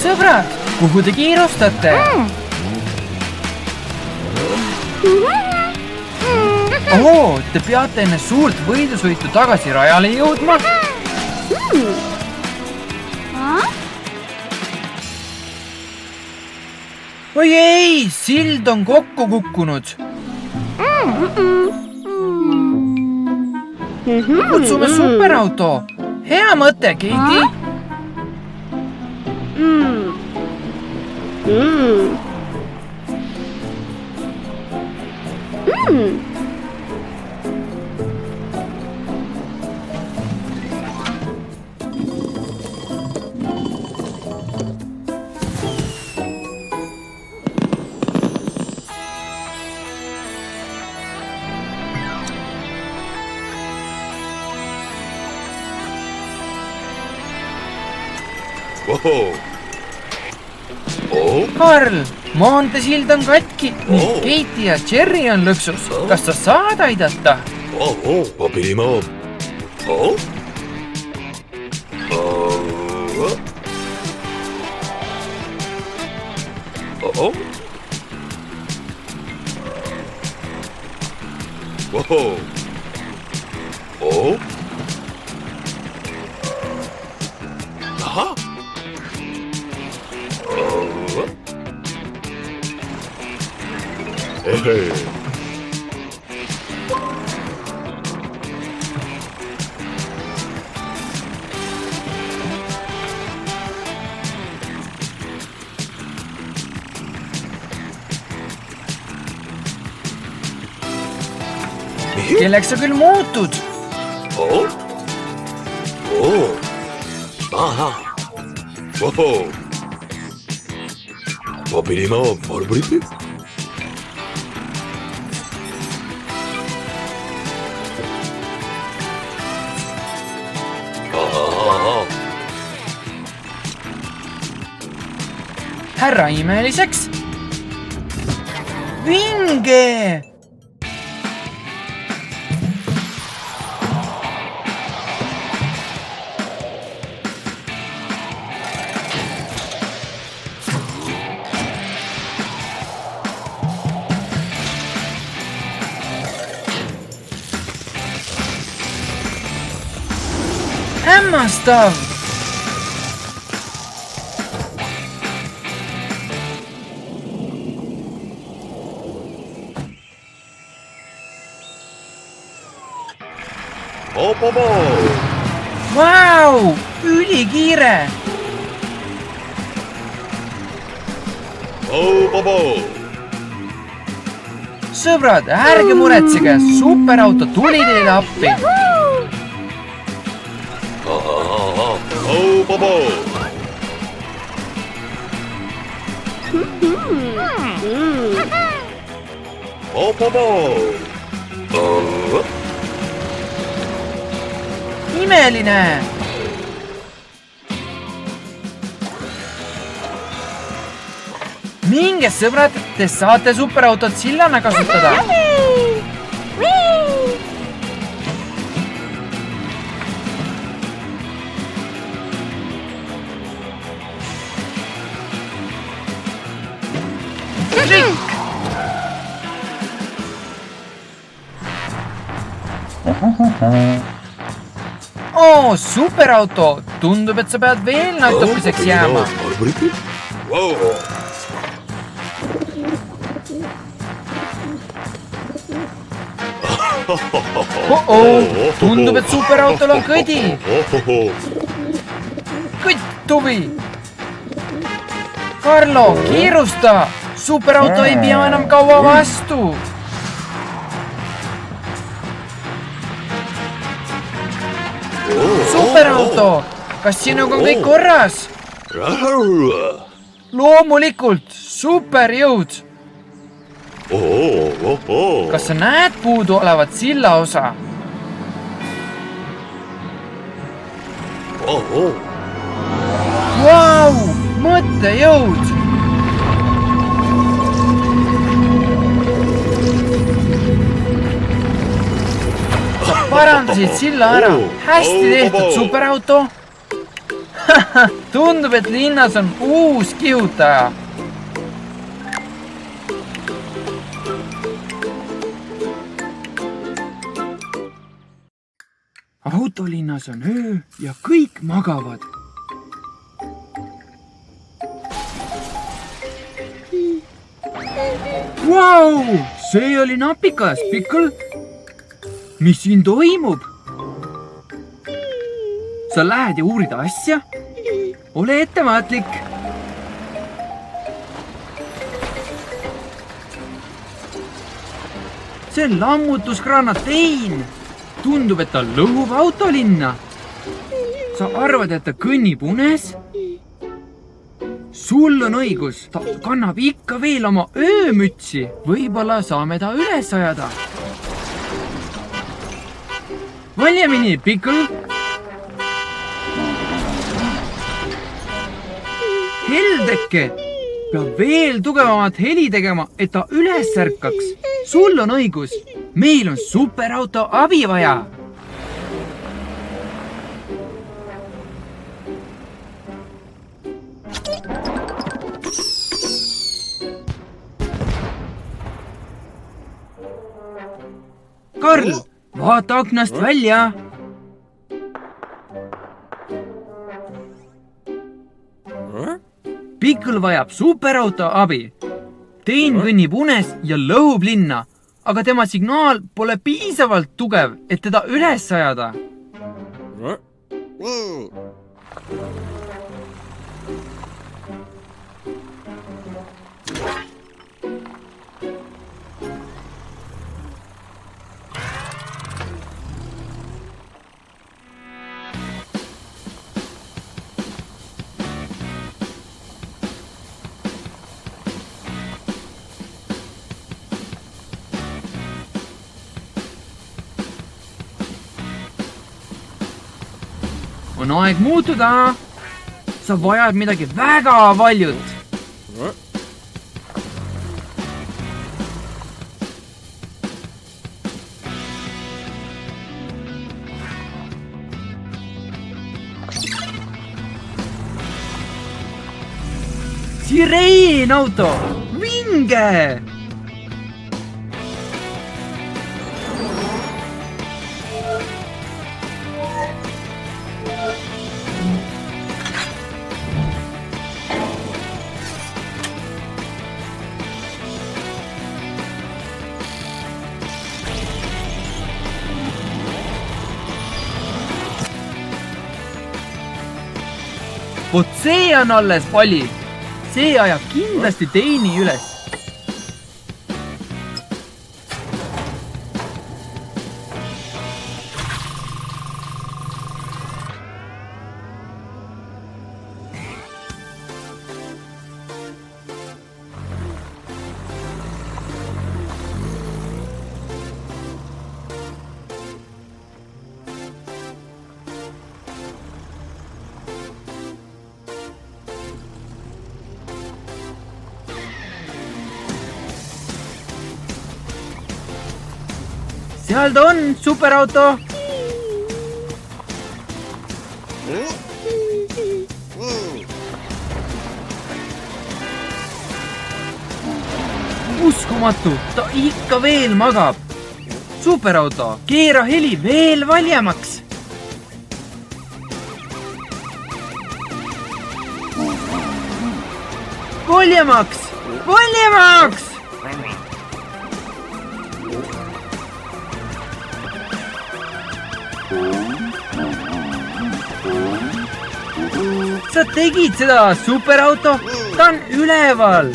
sõbrad, kuhu te kiirustate? Ohoo, te peate enne suurt võidusõitu tagasi rajale jõudma? Oi ei, sild on kokku kukkunud. Kutsume superauto. Hea mõte, Keiti. Karl, maanteesild on katki ning Keiti ja Jerry on lõksus. Kas sa saad aidata? Kelleks sa küll muutud? Härra imeliseks? Vinge! Hämmastav! Vau! Ülikiire! Sõbrad, ärge muretsege, superauto tuli teile appi. Imeline! Minge, sõbrad, te saate superautot sillana kasutada. Oo, superauto! Tundub, et sa pead veel natukeseks jääma. Tundub, et superautol on kõdi. Kõttuvi! Carlo, kiirusta! Superauto ei pea enam kaua vastu. Superauto! Kas sinuga on kõik korras? Loomulikult! Superjõud! Kas sa näed puudu olevat silla osa? Vau! Mõttejõud! Sa parandasid silla ära. Hästi tehtud, superauto! Tundub, et linnas on uus kihutaja. Autolinnas on öö ja kõik magavad. Vau! See oli napikas, Pickle. Mis siin toimub? Sa lähed ja uurid asja? Ole ettevaatlik. See on lammutusgranat Tein. Tundub, et ta lõhub autolinna. Sa arvad, et ta kõnnib unes? Sul on õigus, ta kannab ikka veel oma öömütsi. Võib-olla saame ta üles ajada. Valjemini, Pickle. Heldeke peab veel tugevamat heli tegema, et ta üles ärkaks. Sul on õigus. Meil on superauto abi vaja. Karl, vaata aknast välja. Pickle vajab superauto abi. Tein kõnnib unes ja lõhub linna, aga tema signaal pole piisavalt tugev, et teda üles ajada. On aeg muutuda. Sa vajad midagi väga valjut. Sireenauto! Vinge! Vot see on alles vali. See ajab kindlasti Teini üles. Seal ta on, superauto. Uskumatu, ta ikka veel magab. Superauto, keera heli veel valjemaks. Valjemaks, valjemaks! Sa tegid seda, superauto, ta on üleval.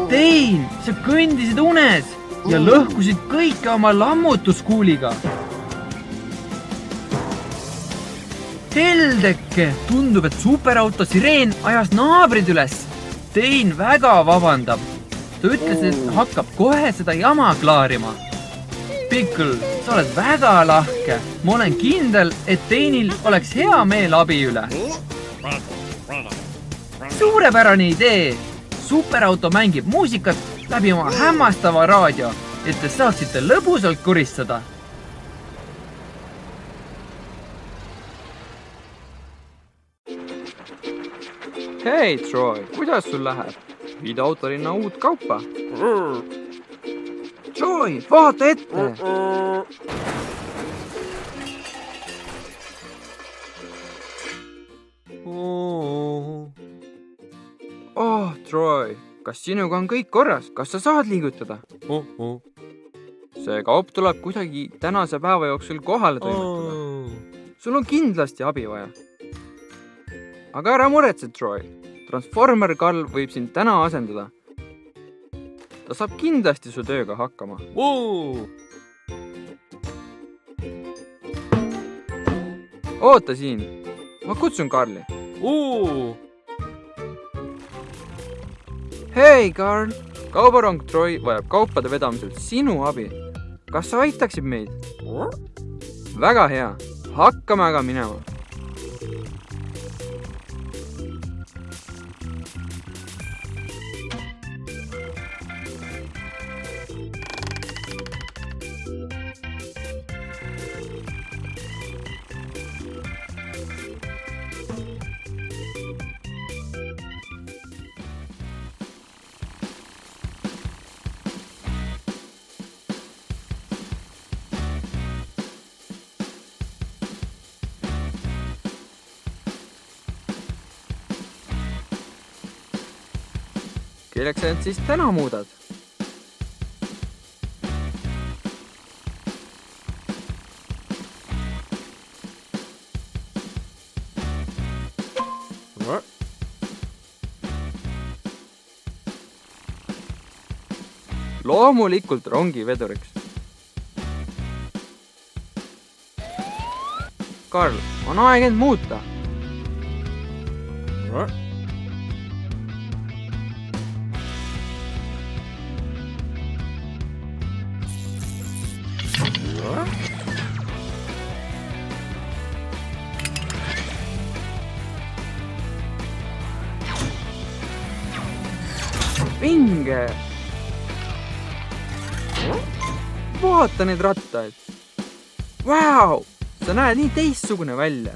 Tein, sa kõndisid unes ja lõhkusid kõike oma lammutuskuuliga. Heldeke, tundub, et superauto sireen ajas naabrid üles. Tein väga vabandab. Ta ütles, et hakkab kohe seda jama klaarima. Pickle, sa oled väga lahke. Ma olen kindel, et Teinil oleks hea meel abi üle. Suurepärane idee! Superauto mängib muusikat läbi oma hämmastava raadio, et te saaksite lõbusalt koristada. Hei, Troy, kuidas sul läheb? Viid autolinna uut kaupa? Troy, vaata ette! Oh, Troy, kas sinuga on kõik korras? Kas sa saad liigutada? See kaup tuleb kuidagi tänase päeva jooksul kohale toimetada. Sul on kindlasti abi vaja. Aga ära muretse, Troy. Transformer Karl võib sind täna asendada. Ta saab kindlasti su tööga hakkama. Oota siin. Ma kutsun Karli. Hei, Karl! Kaubarong Troy vajab kaupade vedamisel sinu abi. Kas sa aitaksid meid? Väga hea. Hakkame aga minema. Kelleks sa end siis täna muudad? Loomulikult rongiveduriks. Karl, on aeg end muuta. Vinge! Vaata need rattaid! Vau! Sa näed nii teistsugune välja!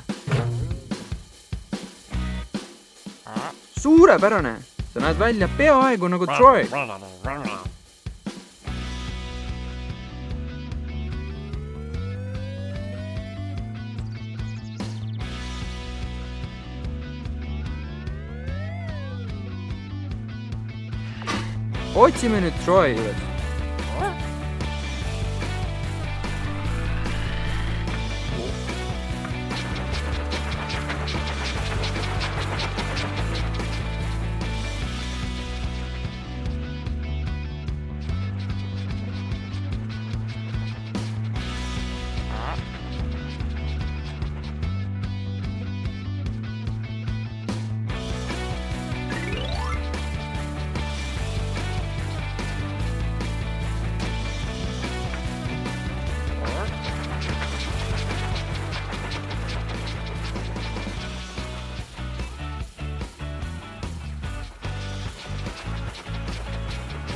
Suurepärane! Sa näed välja peaaegu nagu Troy! Otsime nüüd Troy üles.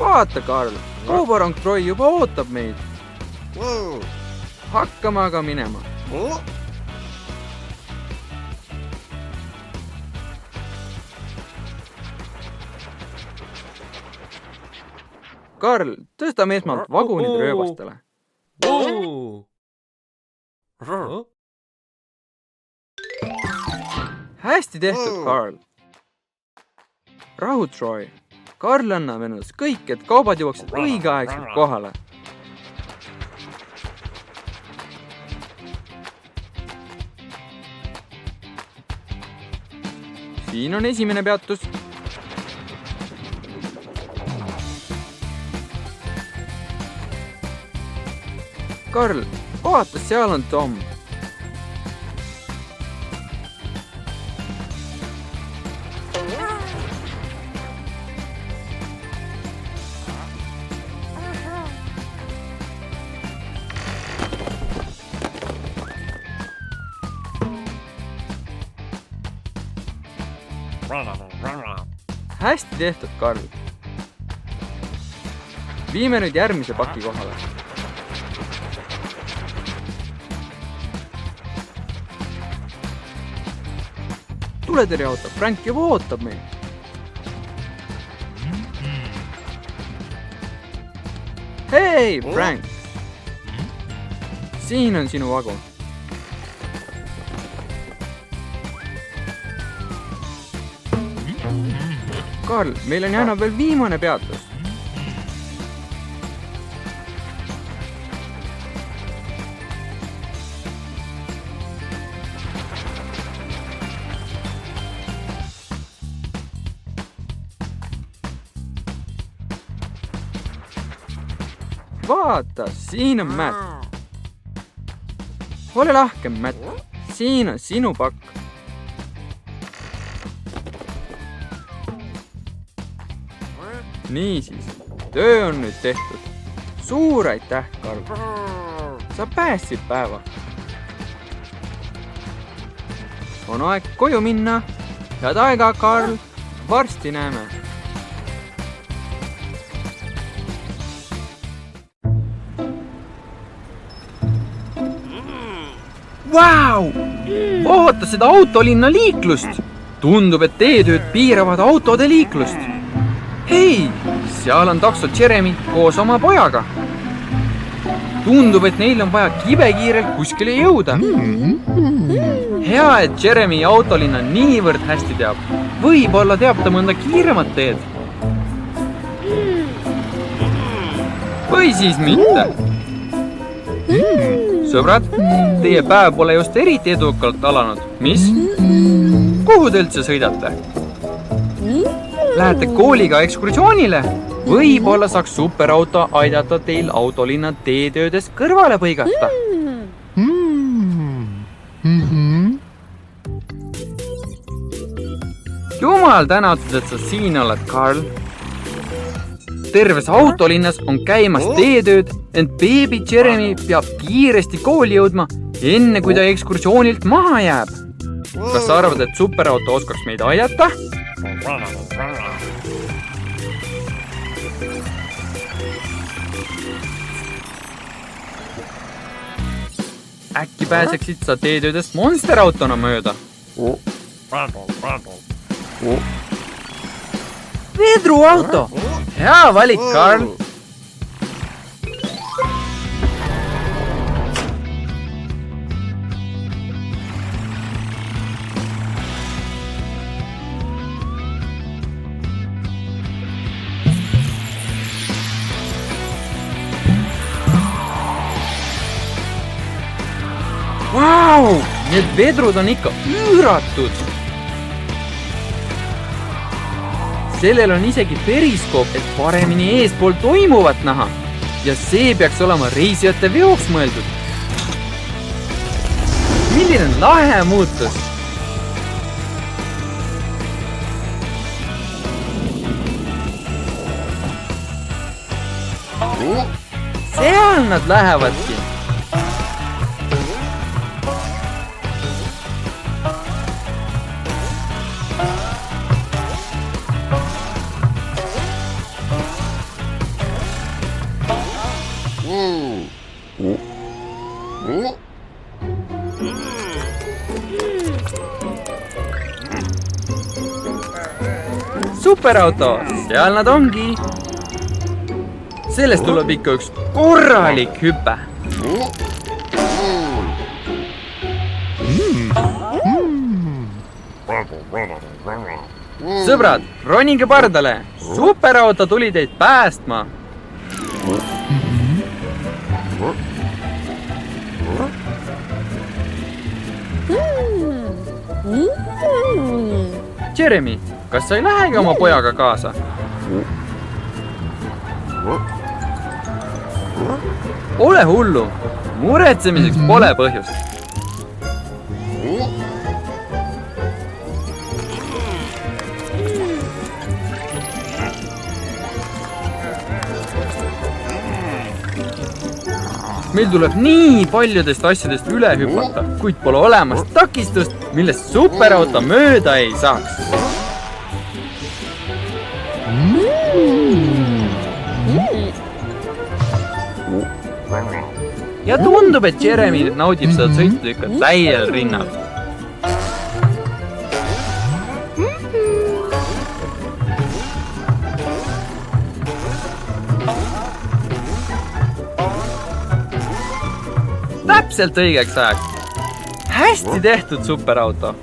Vaata, Karl, kaubarong Troy juba ootab meid. Hakkame aga minema. Karl, tõstame esmalt vagunid rööbastele. Hästi tehtud, Karl. Rahu, Troy. Karl annab ennast kõik, et kaubad jõuaksid õigeaegselt kohale. Siin on esimene peatus. Karl, vaata, seal on Tom. Hästi tehtud, Karl. Viime nüüd järgmise paki kohale. tuletõrjeauto, Frank juba ootab meil. Hei, Frank! Siin on sinu vagun. Karl, meil on jäänud veel viimane peatus. Vaata, siin on Matt. Ole lahke, Matt. Siin on sinu pakk. Niisiis, töö on nüüd tehtud. Suur aitäh, Karl. Sa päästsid päeva. On aeg koju minna. Head aega, Karl. Varsti näeme. Vau! Vaata seda autolinna liiklust! Tundub, et teetööd piiravad autode liiklust. Hei! Seal on takso Jeremy koos oma pojaga. Tundub, et neil on vaja kibekiirelt kuskile jõuda. Hea, et Jeremy autolinna niivõrd hästi teab. Võib-olla teab ta mõnda kiiremat teed. Või siis mitte. Sõbrad, teie päev pole just eriti edukalt alanud. Mis? Kuhu te üldse sõidate? Lähete kooliga ekskursioonile? Võib-olla saaks superauto aidata teil autolinna teetöödes kõrvale põigata. Jumal tänatud, et sa siin oled, Karl. Terves autolinnas on käimas teetööd, ent beebi Jeremy peab kiiresti kooli jõudma, enne kui ta ekskursioonilt maha jääb. Kas sa arvad, et superauto oskaks meid aidata? Äkki pääseksid sa teetöödest monsterautona mööda? Vedruauto! Hea valik, Karl! Vau! Need vedrud on ikka üüratud! Sellel on isegi periskoop, et paremini eespool toimuvat näha. Ja see peaks olema reisijate veoks mõeldud. Milline lahe muutus! Seal nad lähevadki. Superauto, seal nad ongi. Sellest tuleb ikka üks korralik hüpe. Sõbrad, ronige pardale. Superauto tuli teid päästma. Jeremy, kas sa ei lähegi oma pojaga kaasa? Ole hullu, muretsemiseks pole põhjust. Meil tuleb nii paljudest asjadest üle hüpata, kuid pole olemas takistust, millest superauto mööda ei saaks. Ja tundub, et Jeremy naudib seda sõitu ikka täiel rinnal. täpselt õigeks ajaks. Hästi tehtud, superauto!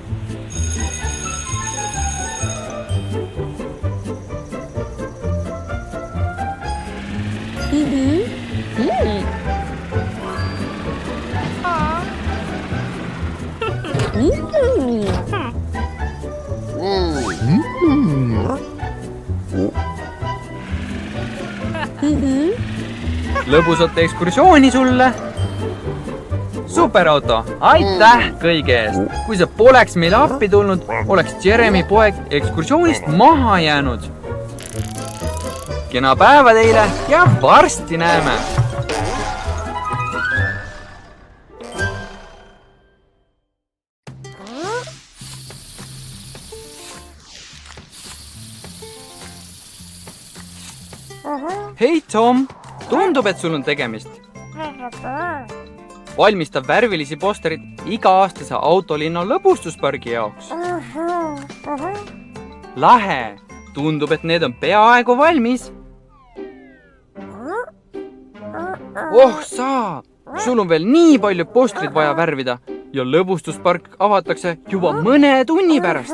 Lõbusat ekskursiooni sulle! Superauto, aitäh kõige eest! Kui sa poleks meile appi tulnud, oleks Jeremy poeg ekskursioonist maha jäänud. Kena päeva teile ja varsti näeme! Hei Tom, tundub, et sul on tegemist. Valmistab värvilisi posterid iga-aastase autolinna lõbustuspargi jaoks. Lahe, tundub, et need on peaaegu valmis. Oh saa, sul on veel nii palju postrid vaja värvida ja lõbustuspark avatakse juba mõne tunni pärast.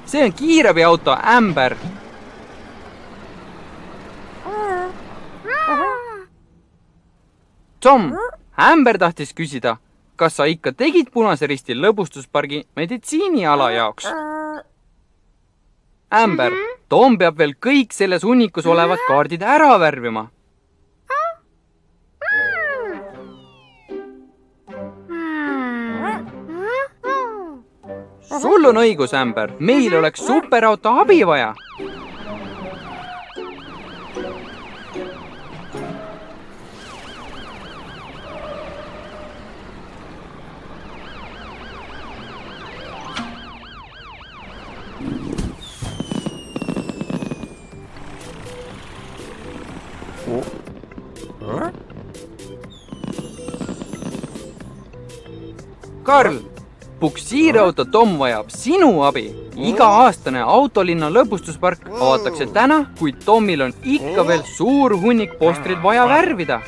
See on kiirabiauto Amber. Tom, Amber tahtis küsida, kas sa ikka tegid Punase Risti lõbustuspargi meditsiiniala jaoks? Amber, Tom peab veel kõik selles hunnikus olevad kaardid ära värvima. Sul on õigus, Amber. Meil oleks superauto abi vaja. Karl, puksiirauto Tom vajab sinu abi. Iga-aastane autolinna lõbustuspark avatakse täna, kuid Tomil on ikka veel suur hunnik postrid vaja värvida.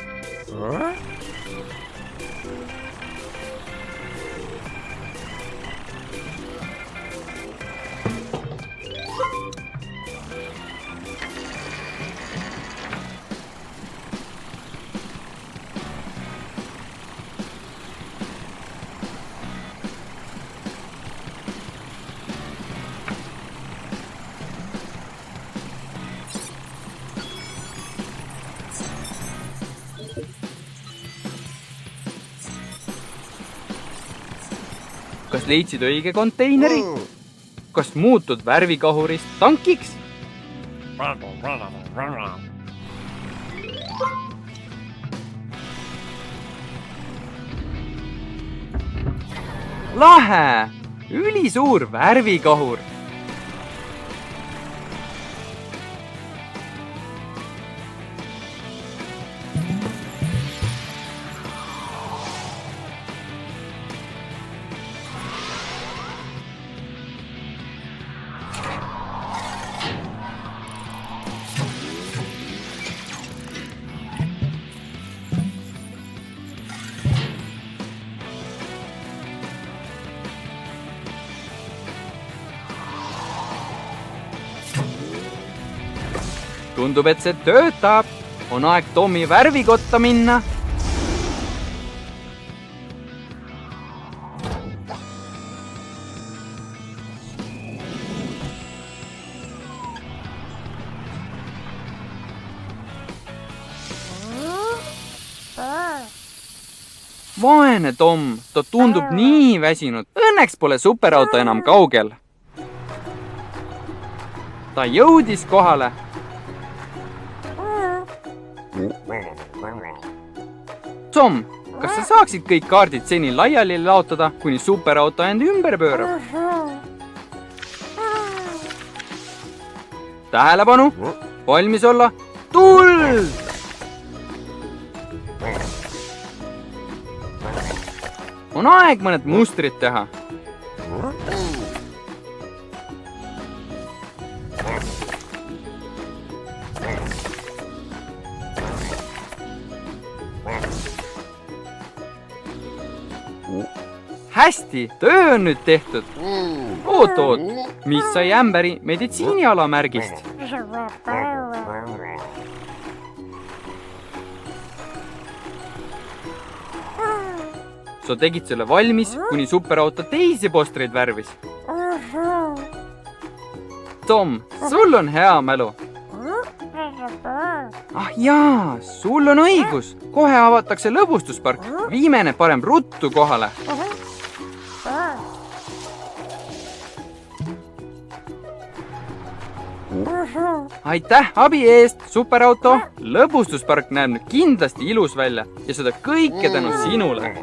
Kas leidsid õige konteineri? Kas muutud värvikahurist tankiks? Lahe! Ülisuur värvikahur! Tundub, et see töötab. On aeg Tomi värvikotta minna. Vaene Tom, ta tundub nii väsinud. Õnneks pole superauto enam kaugel. Ta jõudis kohale. Tom, kas sa saaksid kõik kaardid seni laiali laotada, kuni superauto end ümber pöörab? Tähelepanu! Valmis olla! Tuld! On aeg mõned mustrid teha. hästi, töö on nüüd tehtud. Oot, mis sai ämberi meditsiinialamärgist? Sa tegid selle valmis, kuni superauto teisi postreid värvis. Tom, sul on hea mälu. Ah jaa, sul on õigus. Kohe avatakse lõbustuspark. Viimene parem ruttu kohale. Aitäh abi eest, superauto. Lõbustuspark näeb nüüd kindlasti ilus välja ja seda kõike tänu sinule.